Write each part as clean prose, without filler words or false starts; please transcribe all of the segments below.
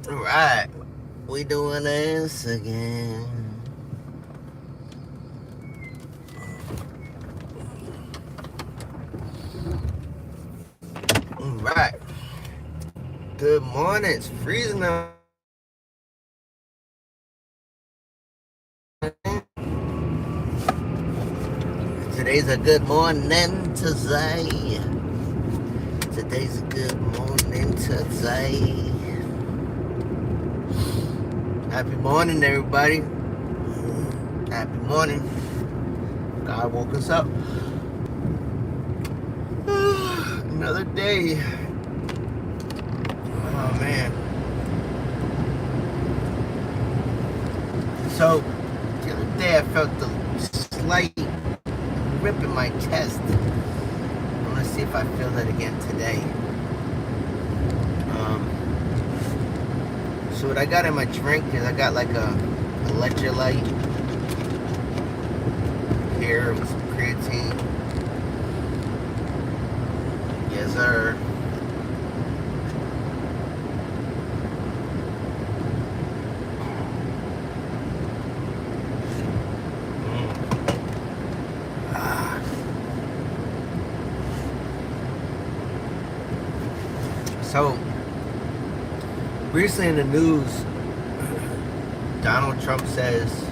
Right, we doing this again. Right. Good morning. It's freezing out. Today's a good morning today. Today's a good morning today. Happy morning, everybody. Happy morning. God woke us up. Another day. Oh, man. So, the other day I felt the slight rip in my chest. I'm gonna see if I feel that again today. So what I got in my drink is I got like a electrolyte here with some creatine. Yes, sir. So, recently in the news, Donald Trump says,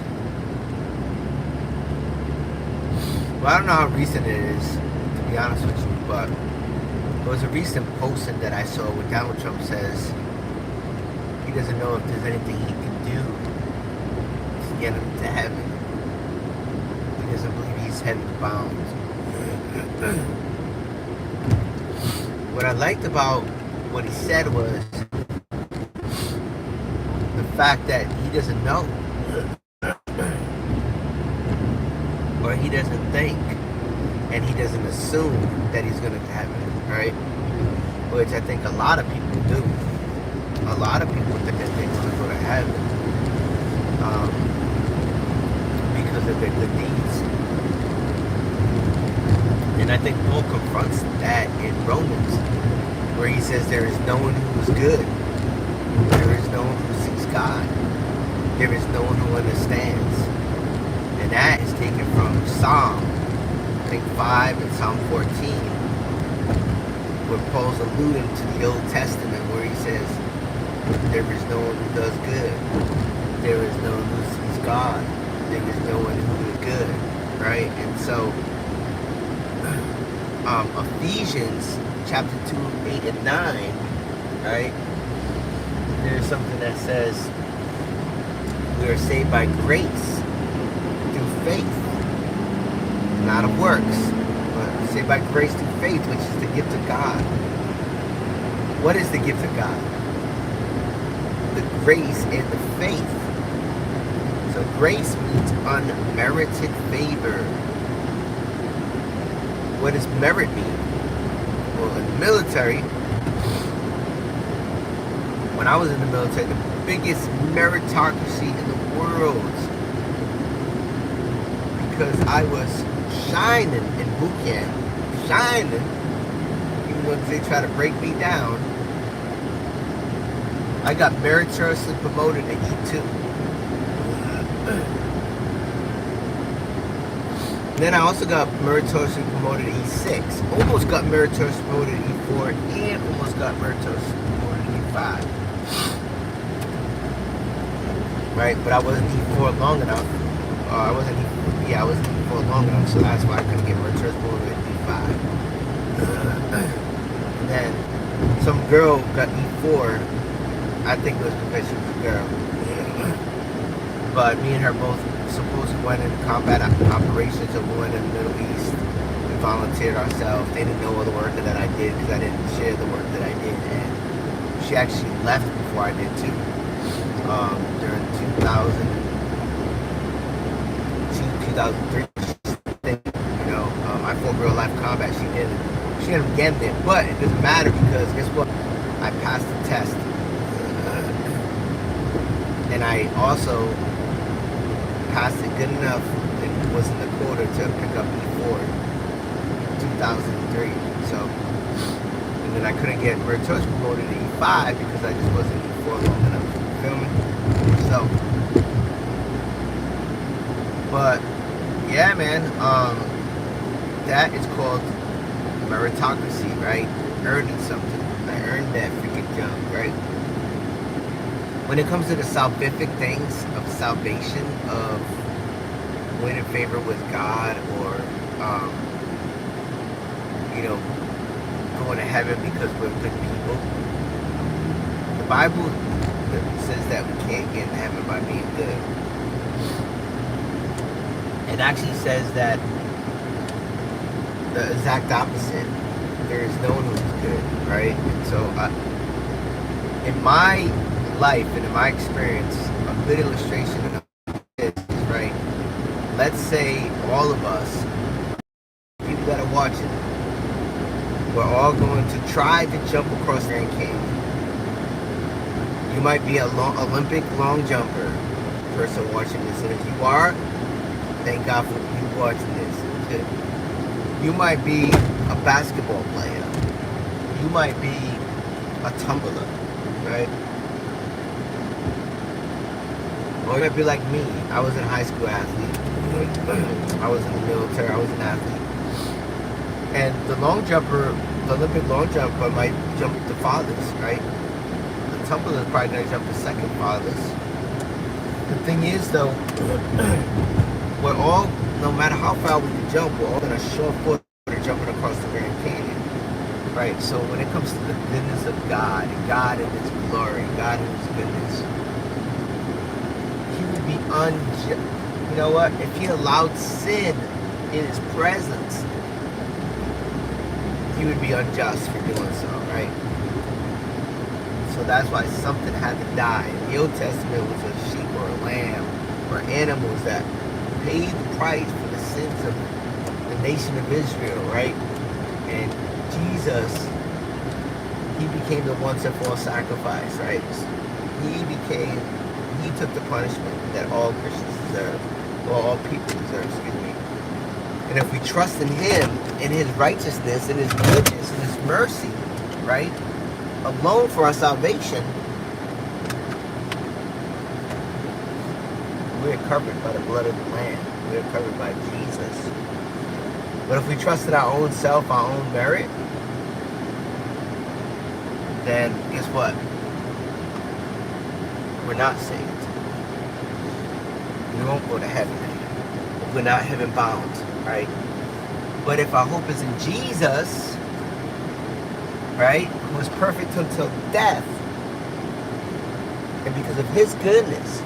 well, I don't know how recent it is, to be honest with you, but it was a recent posting that I saw where Donald Trump says he doesn't know if there's anything he can do to get him to heaven. He doesn't believe he's heaven bound. What I liked about what he said was the fact that he doesn't know, or he doesn't think, and he doesn't assume that he's going to heaven, right? Which I think a lot of people do. A lot of people think that they're going to go to heaven because of their good deeds. And I think Paul confronts that in Romans, where he says there is no one who is good. There is no one who sees God. There is no one who understands. And that is taken from Psalm, I think 5 and Psalm 14, where Paul's alluding to the Old Testament, where he says, there is no one who does good. There is no one who sees God. There is no one who is good, right? And so, Ephesians chapter 2, 8 and 9, right? There's something that says we are saved by grace through faith, not of works, but saved by grace through faith, which is the gift of God. What is the gift of God? The grace and the faith. So grace means unmerited favor. What does merit mean? Well, in the military, when I was in the military, the biggest meritocracy in the world, because I was shining in boot camp, shining, even though they try to break me down, I got meritoriously promoted to E2. Then I also got meritoriously promoted to E6. Almost got meritoriously promoted to E4, and almost got meritoriously promoted to E5. Right, but I wasn't E4 long enough. I wasn't E4 long enough, so that's why I couldn't get meritoriously promoted to E5. And then some girl got E4. I think it was because she was a girl. But me and her both supposedly went in combat operations, and we went in the Middle East. We volunteered ourselves. They didn't know all the work that I did because I didn't share the work that I did. And she actually left before I did too. During 2003, I fought real life combat. She ended up getting there, but it doesn't matter because guess what? I passed the test, and I also passed it good enough and was in the quota to pick up E4 in 2003. So, and then I couldn't get meritorious promoted to E5 because I just wasn't E4 long enough. But yeah, man, that is called meritocracy, right? Earning something. I earned that freaking junk, right? When it comes to the salvific things of salvation, of winning favor with God, or you know, going to heaven because we're good people, the Bible says that we can't get in heaven by being good. It actually says that the exact opposite. There is no one who's good, right? And so, in my life and in my experience, a good illustration of this is, right? Let's say all of us, people that are watching, we're all going to try to jump across the Grand Canyon. You might be an Olympic long jumper person watching this, and if you are, thank God for you watching this. You might be a basketball player. You might be a tumbler, right? Or you might be like me. I was a high school athlete. I was in the military. I was an athlete. And the long jumper, the Olympic long jumper might jump the farthest, right? The tumbler is probably going to jump the second farthest. The thing is, though, we're all, no matter how far we can jump, we're all going to short foot jumping across the Grand Canyon, right? So when it comes to the goodness of God, and God in His glory, God in His goodness, He would be unjust. You know what? If He allowed sin in His presence, He would be unjust for doing so, right? So that's why something had to die. In the Old Testament, it was a sheep or a lamb or animals that paid the price for the sins of the nation of Israel, right? And Jesus, He became the once and for all sacrifice, right? He took the punishment that all Christians deserve, or all people deserve, excuse me. And if we trust in Him, in His righteousness, in His goodness, in His mercy, right, alone for our salvation, we're covered by the blood of the Lamb. We're covered by Jesus. But if we trust in our own self, our own merit, then guess what? We're not saved. We won't go to heaven. We're not heaven bound, right? But if our hope is in Jesus, right, who was perfect until death, and because of His goodness,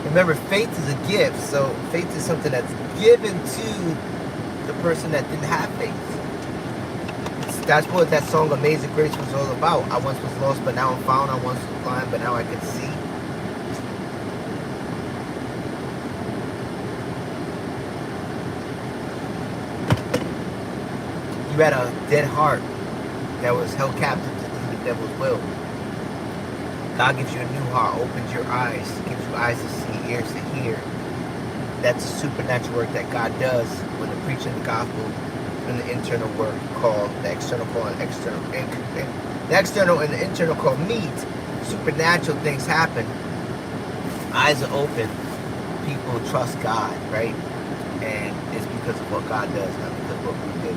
remember, faith is a gift. So faith is something that's given to the person that didn't have faith. That's what that song Amazing Grace was all about. I once was lost, but now I'm found. I once was blind, but now I can see. You had a dead heart that was held captive to the devil's will. God gives you a new heart, opens your eyes, gives you eyes to see, ears to hear. That's a supernatural work that God does when they're preaching the gospel, and the internal work called, the external call and external. The external and the internal call meet. Supernatural things happen. Eyes are open. People trust God, right? And it's because of what God does, not because of what we do.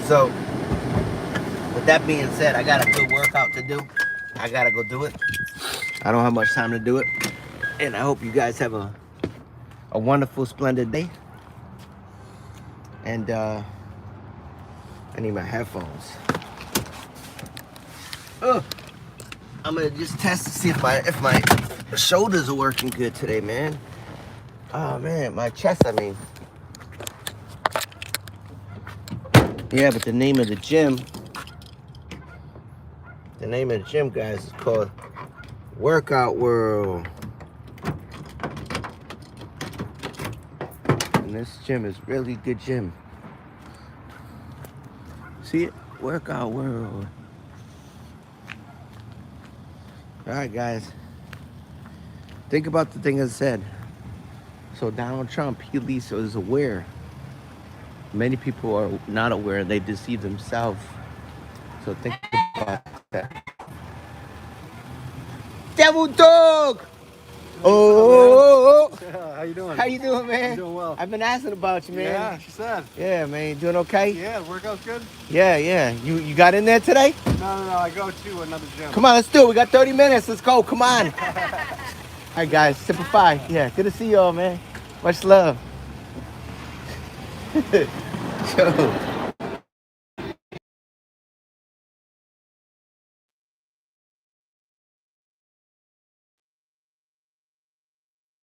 So, with that being said, I got a good workout to do. I gotta go do it. I don't have much time to do it. And I hope you guys have a wonderful, splendid day. And I need my headphones. Oh, I'm gonna just test to see if my shoulders are working good today, man. Oh man, my chest, I mean. Yeah, but the name of the gym, guys, is called Workout World. And this gym is really good gym. See it? Workout World. Alright, guys. Think about the thing I said. So Donald Trump, he at least is aware. Many people are not aware. They deceive themselves. So think about that. Devil dog. Oh. Yeah, how you doing? How you doing, man? I'm doing well. I've been asking about you, man. Yeah, she said. Yeah, man. You doing okay? Yeah, the workout's good? Yeah, yeah. You got in there today? No, I go to another gym. Come on, let's do it. We got 30 minutes. Let's go. Come on. All right, guys. Simplify. Yeah, good to see y'all, man. Much love. Yo.